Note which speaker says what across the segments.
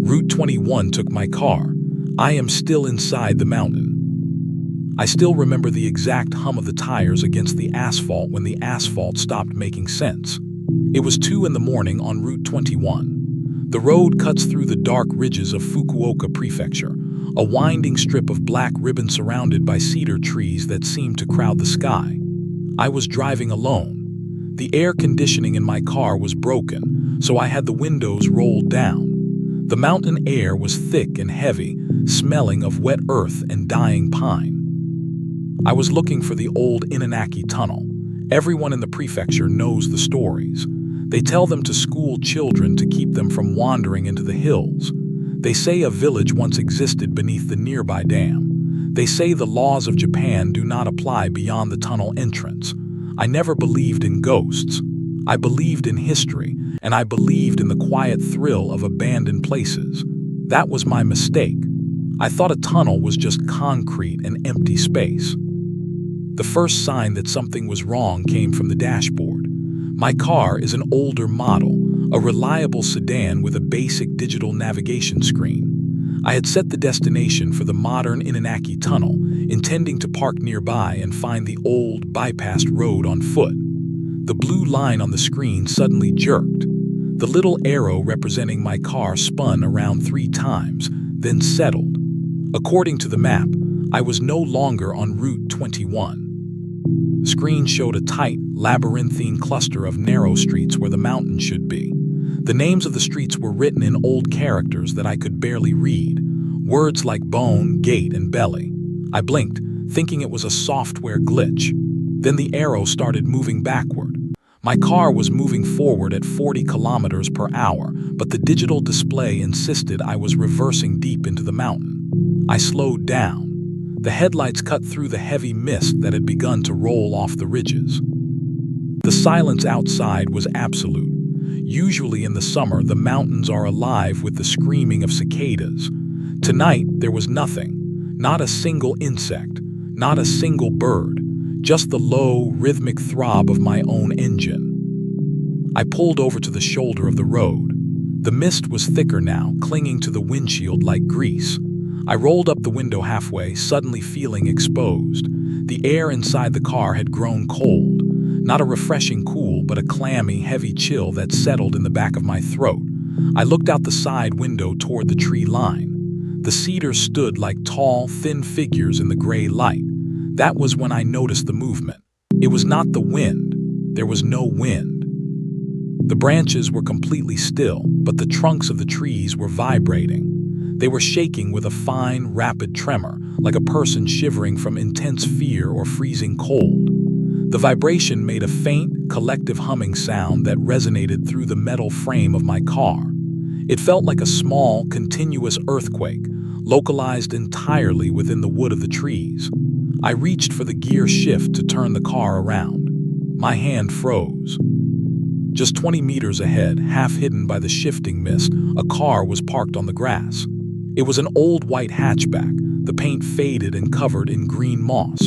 Speaker 1: Route 21 took my car. I am still inside the mountain. I still remember the exact hum of the tires against the asphalt when the asphalt stopped making sense. It was 2 in the morning on Route 21. The road cuts through the dark ridges of Fukuoka Prefecture, a winding strip of black ribbon surrounded by cedar trees that seemed to crowd the sky. I was driving alone. The air conditioning in my car was broken, so I had the windows rolled down. The mountain air was thick and heavy, smelling of wet earth and dying pine. I was looking for the old Inanaki Tunnel. Everyone in the prefecture knows the stories. They tell them to school children to keep them from wandering into the hills. They say a village once existed beneath the nearby dam. They say the laws of Japan do not apply beyond the tunnel entrance. I never believed in ghosts. I believed in history, and I believed in the quiet thrill of abandoned places. That was my mistake. I thought a tunnel was just concrete and empty space. The first sign that something was wrong came from the dashboard. My car is an older model, a reliable sedan with a basic digital navigation screen. I had set the destination for the modern Inanaki Tunnel, intending to park nearby and find the old, bypassed road on foot. The blue line on the screen suddenly jerked. The little arrow representing my car spun around 3 times, then settled. According to the map, I was no longer on Route 21. The screen showed a tight, labyrinthine cluster of narrow streets where the mountain should be. The names of the streets were written in old characters that I could barely read, words like bone, gate, and belly. I blinked, thinking it was a software glitch. Then the arrow started moving backward. My car was moving forward at 40 kilometers per hour, but the digital display insisted I was reversing deep into the mountain. I slowed down. The headlights cut through the heavy mist that had begun to roll off the ridges. The silence outside was absolute. Usually in the summer, the mountains are alive with the screaming of cicadas. Tonight, there was nothing. Not a single insect, not a single bird, just the low, rhythmic throb of my own engine. I pulled over to the shoulder of the road. The mist was thicker now, clinging to the windshield like grease. I rolled up the window halfway, suddenly feeling exposed. The air inside the car had grown cold. Not a refreshing cool, but a clammy, heavy chill that settled in the back of my throat. I looked out the side window toward the tree line. The cedars stood like tall, thin figures in the gray light. That was when I noticed the movement. It was not the wind. There was no wind. The branches were completely still, but the trunks of the trees were vibrating. They were shaking with a fine, rapid tremor, like a person shivering from intense fear or freezing cold. The vibration made a faint, collective humming sound that resonated through the metal frame of my car. It felt like a small, continuous earthquake, localized entirely within the wood of the trees. I reached for the gear shift to turn the car around. My hand froze. Just 20 meters ahead, half hidden by the shifting mist, a car was parked on the grass. It was an old white hatchback, the paint faded and covered in green moss.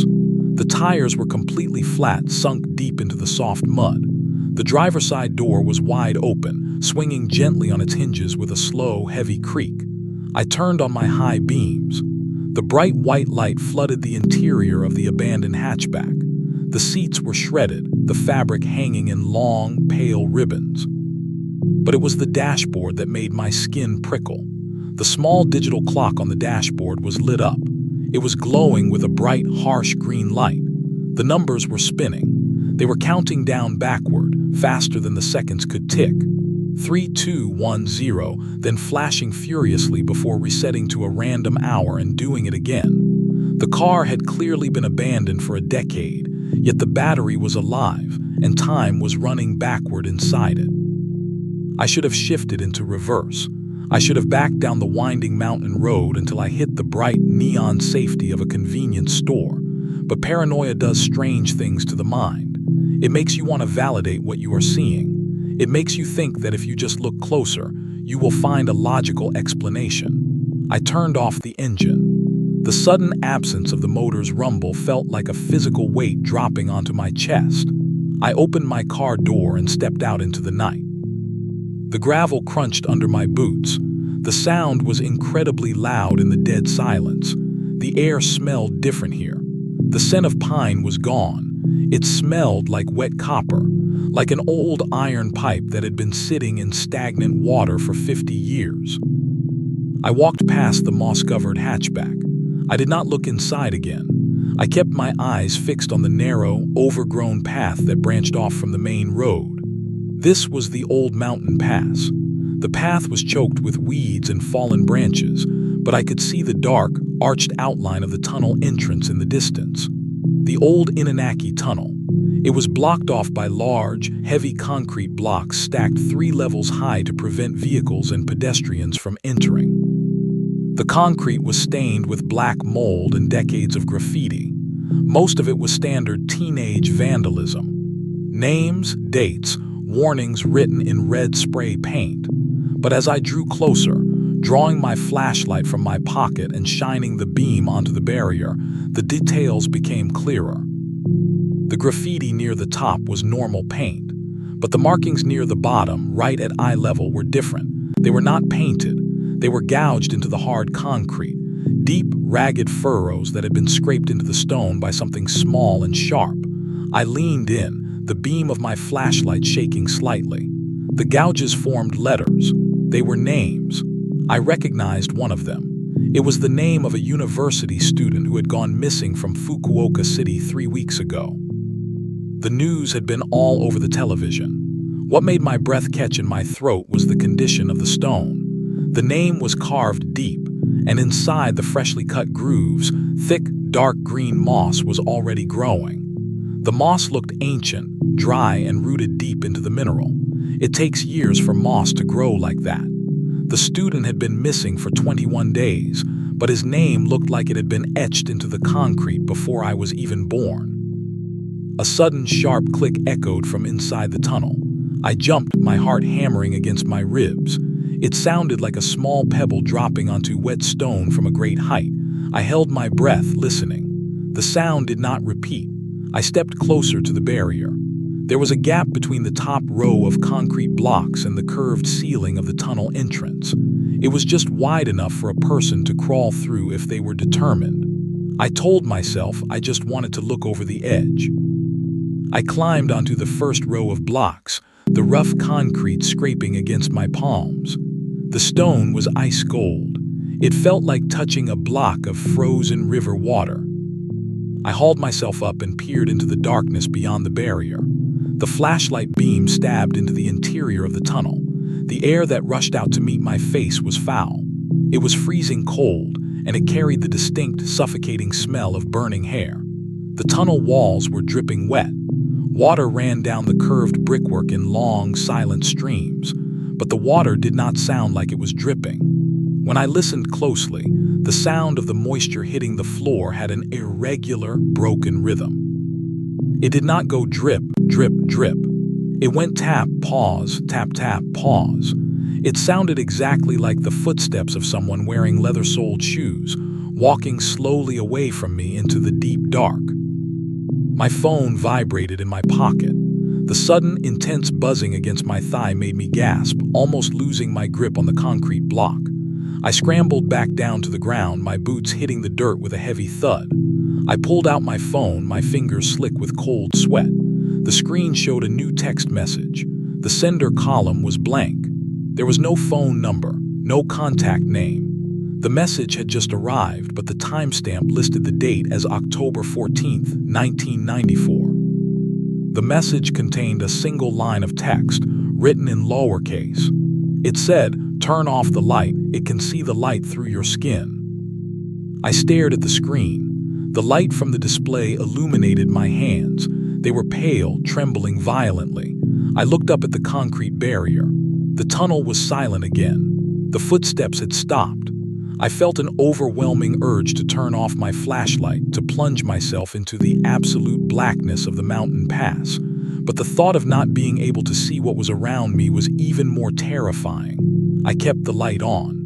Speaker 1: The tires were completely flat, sunk deep into the soft mud. The driver's side door was wide open, swinging gently on its hinges with a slow, heavy creak. I turned on my high beams. The bright white light flooded the interior of the abandoned hatchback. The seats were shredded, the fabric hanging in long, pale ribbons. But it was the dashboard that made my skin prickle. The small digital clock on the dashboard was lit up. It was glowing with a bright, harsh green light. The numbers were spinning. They were counting down backward, faster than the seconds could tick. 3, 2, 1, 0, then flashing furiously before resetting to a random hour and doing it again. The car had clearly been abandoned for a decade, yet the battery was alive, and time was running backward inside it. I should have shifted into reverse. I should have backed down the winding mountain road until I hit the bright neon safety of a convenience store. But paranoia does strange things to the mind. It makes you want to validate what you are seeing. It makes you think that if you just look closer, you will find a logical explanation. I turned off the engine. The sudden absence of the motor's rumble felt like a physical weight dropping onto my chest. I opened my car door and stepped out into the night. The gravel crunched under my boots. The sound was incredibly loud in the dead silence. The air smelled different here. The scent of pine was gone. It smelled like wet copper, like an old iron pipe that had been sitting in stagnant water for 50 years. I walked past the moss-covered hatchback. I did not look inside again. I kept my eyes fixed on the narrow, overgrown path that branched off from the main road. This was the old mountain pass. The path was choked with weeds and fallen branches, but I could see the dark, arched outline of the tunnel entrance in the distance. The old Inanaki Tunnel. It was blocked off by large, heavy concrete blocks stacked 3 levels high to prevent vehicles and pedestrians from entering. The concrete was stained with black mold and decades of graffiti. Most of it was standard teenage vandalism. Names, dates, warnings written in red spray paint. But as I drew closer, drawing my flashlight from my pocket and shining the beam onto the barrier, the details became clearer. The graffiti near the top was normal paint, but the markings near the bottom, right at eye level, were different. They were not painted. They were gouged into the hard concrete, deep, ragged furrows that had been scraped into the stone by something small and sharp. I leaned in, the beam of my flashlight shaking slightly. The gouges formed letters. They were names. I recognized one of them. It was the name of a university student who had gone missing from Fukuoka City 3 weeks ago. The news had been all over the television. What made my breath catch in my throat was the condition of the stone. The name was carved deep, and inside the freshly cut grooves, thick, dark green moss was already growing. The moss looked ancient, dry, and rooted deep into the mineral. It takes years for moss to grow like that. The student had been missing for 21 days, but his name looked like it had been etched into the concrete before I was even born. A sudden sharp click echoed from inside the tunnel. I jumped, my heart hammering against my ribs. It sounded like a small pebble dropping onto wet stone from a great height. I held my breath, listening. The sound did not repeat. I stepped closer to the barrier. There was a gap between the top row of concrete blocks and the curved ceiling of the tunnel entrance. It was just wide enough for a person to crawl through if they were determined. I told myself I just wanted to look over the edge. I climbed onto the first row of blocks, the rough concrete scraping against my palms. The stone was ice cold. It felt like touching a block of frozen river water. I hauled myself up and peered into the darkness beyond the barrier. The flashlight beam stabbed into the interior of the tunnel. The air that rushed out to meet my face was foul. It was freezing cold, and it carried the distinct, suffocating smell of burning hair. The tunnel walls were dripping wet. Water ran down the curved brickwork in long, silent streams, but the water did not sound like it was dripping. When I listened closely, the sound of the moisture hitting the floor had an irregular, broken rhythm. It did not go drip, drip, drip. It went tap, pause, tap, tap, pause. It sounded exactly like the footsteps of someone wearing leather-soled shoes, walking slowly away from me into the deep dark. My phone vibrated in my pocket. The sudden, intense buzzing against my thigh made me gasp, almost losing my grip on the concrete block. I scrambled back down to the ground, my boots hitting the dirt with a heavy thud. I pulled out my phone, my fingers slick with cold sweat. The screen showed a new text message. The sender column was blank. There was no phone number, no contact name. The message had just arrived, but the timestamp listed the date as October 14th, 1994. The message contained a single line of text, written in lowercase. It said, "Turn off the light, it can see the light through your skin." I stared at the screen. The light from the display illuminated my hands. They were pale, trembling violently. I looked up at the concrete barrier. The tunnel was silent again. The footsteps had stopped. I felt an overwhelming urge to turn off my flashlight, to plunge myself into the absolute blackness of the mountain pass. But the thought of not being able to see what was around me was even more terrifying. I kept the light on.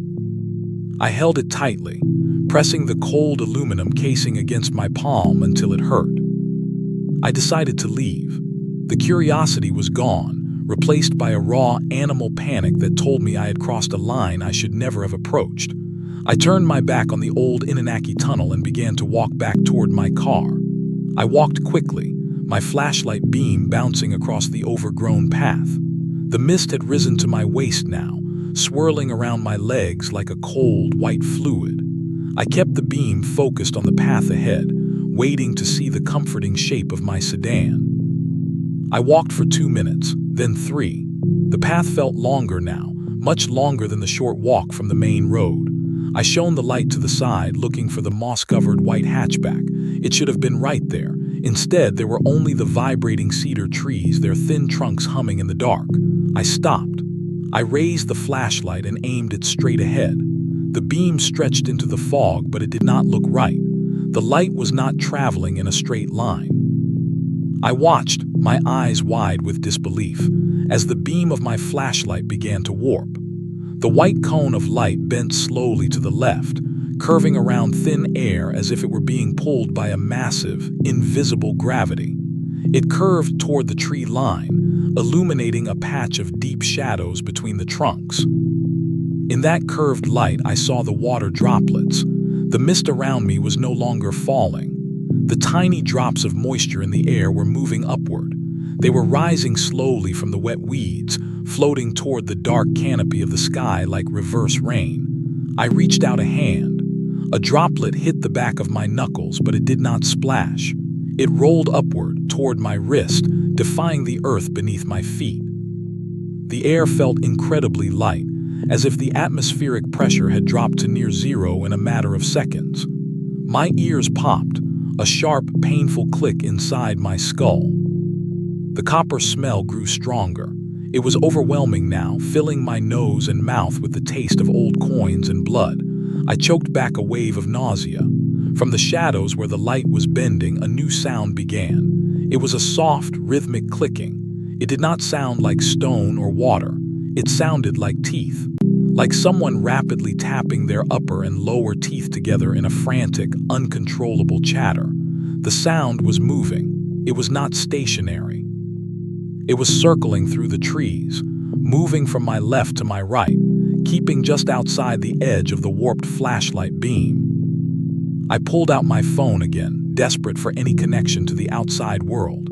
Speaker 1: I held it tightly, pressing the cold aluminum casing against my palm until it hurt. I decided to leave. The curiosity was gone, replaced by a raw animal panic that told me I had crossed a line I should never have approached. I turned my back on the old Inanaki tunnel and began to walk back toward my car. I walked quickly, my flashlight beam bouncing across the overgrown path. The mist had risen to my waist now, swirling around my legs like a cold, white fluid. I kept the beam focused on the path ahead, waiting to see the comforting shape of my sedan. I walked for 2 minutes, then 3. The path felt longer now, much longer than the short walk from the main road. I shone the light to the side, looking for the moss-covered white hatchback. It should have been right there. Instead, there were only the vibrating cedar trees, their thin trunks humming in the dark. I stopped. I raised the flashlight and aimed it straight ahead. The beam stretched into the fog, but it did not look right. The light was not traveling in a straight line. I watched, my eyes wide with disbelief, as the beam of my flashlight began to warp. The white cone of light bent slowly to the left, curving around thin air as if it were being pulled by a massive, invisible gravity. It curved toward the tree line, illuminating a patch of deep shadows between the trunks. In that curved light, I saw the water droplets. The mist around me was no longer falling. The tiny drops of moisture in the air were moving upward. They were rising slowly from the wet weeds, floating toward the dark canopy of the sky like reverse rain. I reached out a hand. A droplet hit the back of my knuckles, but it did not splash. It rolled upward toward my wrist, defying the earth beneath my feet. The air felt incredibly light, as if the atmospheric pressure had dropped to near zero in a matter of seconds. My ears popped, a sharp, painful click inside my skull. The copper smell grew stronger. It was overwhelming now, filling my nose and mouth with the taste of old coins and blood. I choked back a wave of nausea. From the shadows where the light was bending, a new sound began. It was a soft, rhythmic clicking. It did not sound like stone or water. It sounded like teeth, like someone rapidly tapping their upper and lower teeth together in a frantic, uncontrollable chatter. The sound was moving. It was not stationary. It was circling through the trees, moving from my left to my right, keeping just outside the edge of the warped flashlight beam. I pulled out my phone again, desperate for any connection to the outside world.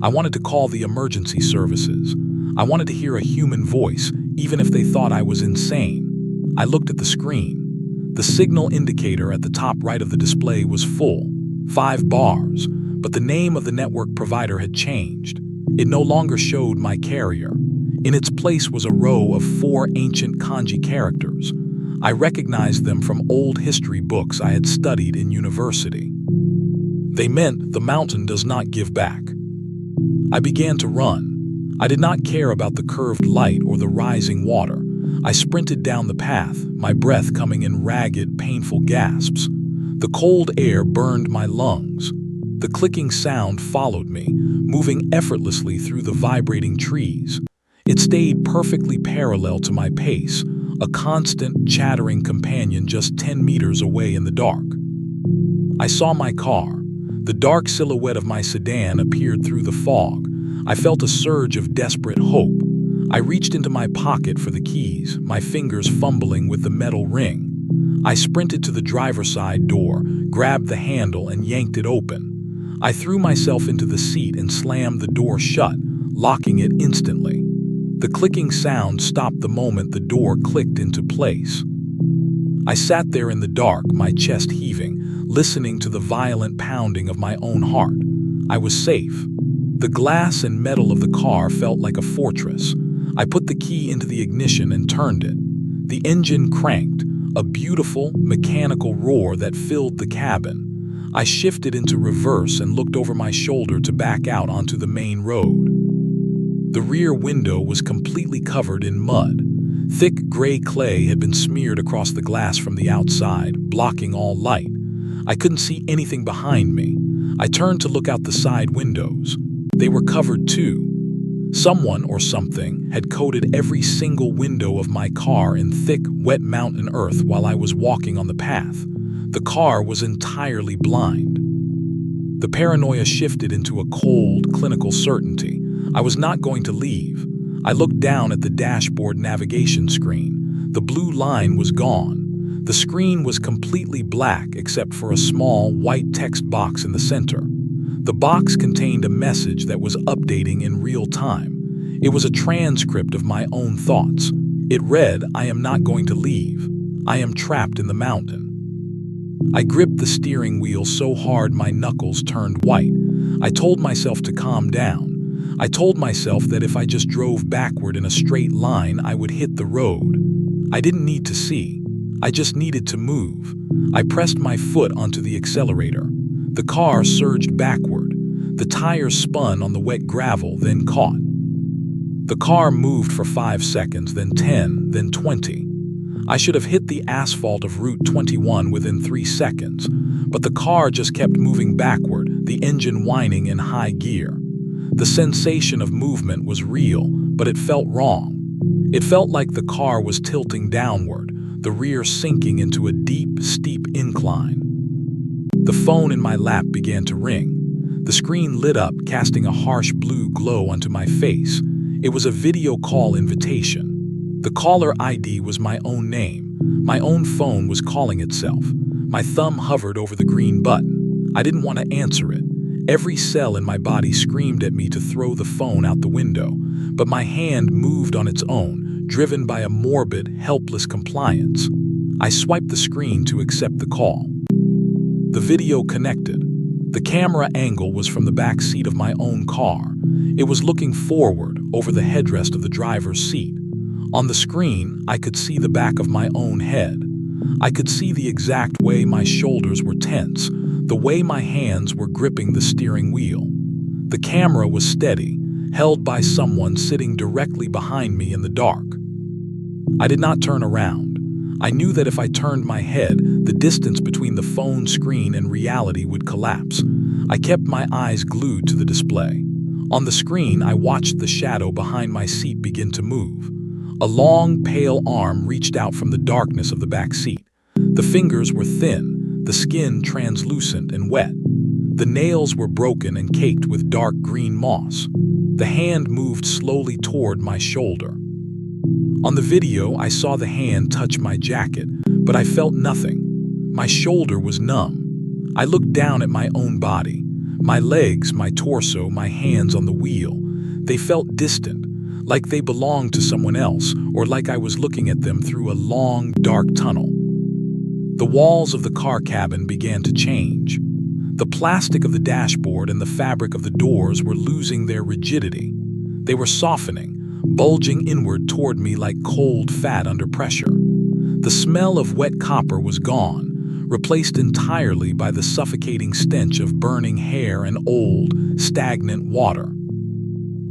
Speaker 1: I wanted to call the emergency services. I wanted to hear a human voice, even if they thought I was insane. I looked at the screen. The signal indicator at the top right of the display was full, 5 bars, but the name of the network provider had changed. It no longer showed my carrier. In its place was a row of 4 ancient kanji characters. I recognized them from old history books I had studied in university. They meant the mountain does not give back. I began to run. I did not care about the curved light or the rising water. I sprinted down the path, my breath coming in ragged, painful gasps. The cold air burned my lungs. The clicking sound followed me, moving effortlessly through the vibrating trees. It stayed perfectly parallel to my pace, a constant, chattering companion just 10 meters away in the dark. I saw my car. The dark silhouette of my sedan appeared through the fog. I felt a surge of desperate hope. I reached into my pocket for the keys, my fingers fumbling with the metal ring. I sprinted to the driver's side door, grabbed the handle, and yanked it open. I threw myself into the seat and slammed the door shut, locking it instantly. The clicking sound stopped the moment the door clicked into place. I sat there in the dark, my chest heaving, listening to the violent pounding of my own heart. I was safe. The glass and metal of the car felt like a fortress. I put the key into the ignition and turned it. The engine cranked, a beautiful, mechanical roar that filled the cabin. I shifted into reverse and looked over my shoulder to back out onto the main road. The rear window was completely covered in mud. Thick gray clay had been smeared across the glass from the outside, blocking all light. I couldn't see anything behind me. I turned to look out the side windows. They were covered too. Someone or something had coated every single window of my car in thick, wet mountain earth while I was walking on the path. The car was entirely blind. The paranoia shifted into a cold, clinical certainty. I was not going to leave. I looked down at the dashboard navigation screen. The blue line was gone. The screen was completely black except for a small, white text box in the center. The box contained a message that was updating in real time. It was a transcript of my own thoughts. It read, "I am not going to leave. I am trapped in the mountain." I gripped the steering wheel so hard my knuckles turned white. I told myself to calm down. I told myself that if I just drove backward in a straight line, I would hit the road. I didn't need to see. I just needed to move. I pressed my foot onto the accelerator. The car surged backward. The tires spun on the wet gravel, then caught. The car moved for 5 seconds, then 10, then 20. I should have hit the asphalt of Route 21 within 3 seconds, but the car just kept moving backward, the engine whining in high gear. The sensation of movement was real, but it felt wrong. It felt like the car was tilting downward, the rear sinking into a deep, steep incline. The phone in my lap began to ring. The screen lit up, casting a harsh blue glow onto my face. It was a video call invitation. The caller ID was my own name. My own phone was calling itself. My thumb hovered over the green button. I didn't want to answer it. Every cell in my body screamed at me to throw the phone out the window, but my hand moved on its own, driven by a morbid, helpless compliance. I swiped the screen to accept the call. The video connected. The camera angle was from the back seat of my own car. It was looking forward, over the headrest of the driver's seat. On the screen, I could see the back of my own head. I could see the exact way my shoulders were tense, the way my hands were gripping the steering wheel. The camera was steady, held by someone sitting directly behind me in the dark. I did not turn around. I knew that if I turned my head, the distance between the phone screen and reality would collapse. I kept my eyes glued to the display. On the screen, I watched the shadow behind my seat begin to move. A long, pale arm reached out from the darkness of the back seat. The fingers were thin, the skin translucent and wet. The nails were broken and caked with dark green moss. The hand moved slowly toward my shoulder. On the video, I saw the hand touch my jacket, but I felt nothing. My shoulder was numb. I looked down at my own body. My legs, my torso, my hands on the wheel. They felt distant, like they belonged to someone else, or like I was looking at them through a long, dark tunnel. The walls of the car cabin began to change. The plastic of the dashboard and the fabric of the doors were losing their rigidity. They were softening, bulging inward toward me like cold fat under pressure. The smell of wet copper was gone, replaced entirely by the suffocating stench of burning hair and old, stagnant water.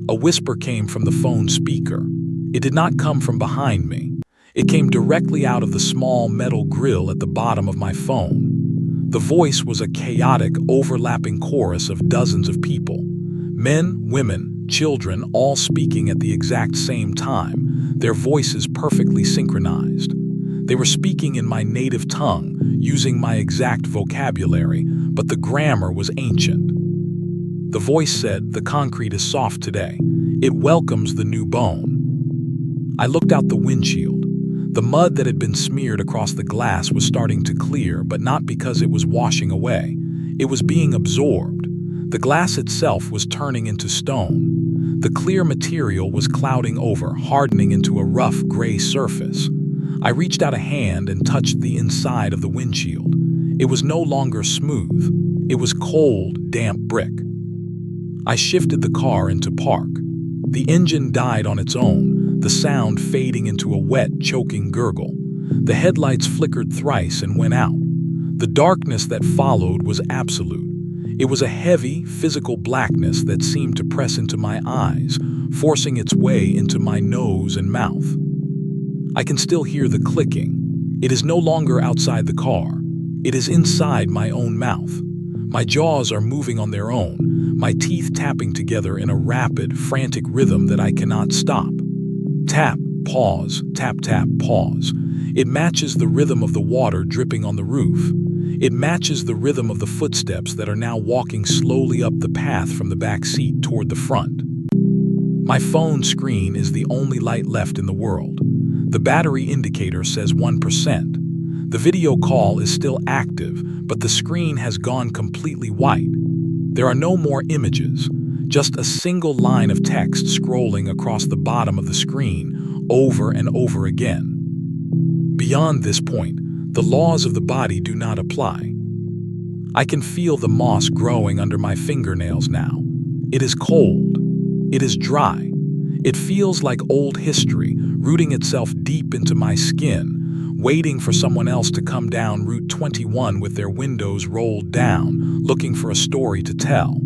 Speaker 1: A whisper came from the phone speaker. It did not come from behind me. It came directly out of the small metal grill at the bottom of my phone. The voice was a chaotic, overlapping chorus of dozens of people. Men, women, children, all speaking at the exact same time, their voices perfectly synchronized. They were speaking in my native tongue, using my exact vocabulary, but the grammar was ancient. The voice said, "The concrete is soft today. It welcomes the new bone." I looked out the windshield. The mud that had been smeared across the glass was starting to clear, but not because it was washing away. It was being absorbed. The glass itself was turning into stone. The clear material was clouding over, hardening into a rough gray surface. I reached out a hand and touched the inside of the windshield. It was no longer smooth. It was cold, damp brick. I shifted the car into park. The engine died on its own, the sound fading into a wet, choking gurgle. The headlights flickered thrice and went out. The darkness that followed was absolute. It was a heavy, physical blackness that seemed to press into my eyes, forcing its way into my nose and mouth. I can still hear the clicking. It is no longer outside the car. It is inside my own mouth. My jaws are moving on their own, my teeth tapping together in a rapid, frantic rhythm that I cannot stop. Tap, pause, tap, tap, pause. It matches the rhythm of the water dripping on the roof. It matches the rhythm of the footsteps that are now walking slowly up the path from the back seat toward the front. My phone screen is the only light left in the world. The battery indicator says 1%. The video call is still active, but the screen has gone completely white. There are no more images, just a single line of text scrolling across the bottom of the screen over and over again. Beyond this point, the laws of the body do not apply. I can feel the moss growing under my fingernails now. It is cold. It is dry. It feels like old history, rooting itself deep into my skin, waiting for someone else to come down Route 21 with their windows rolled down, looking for a story to tell.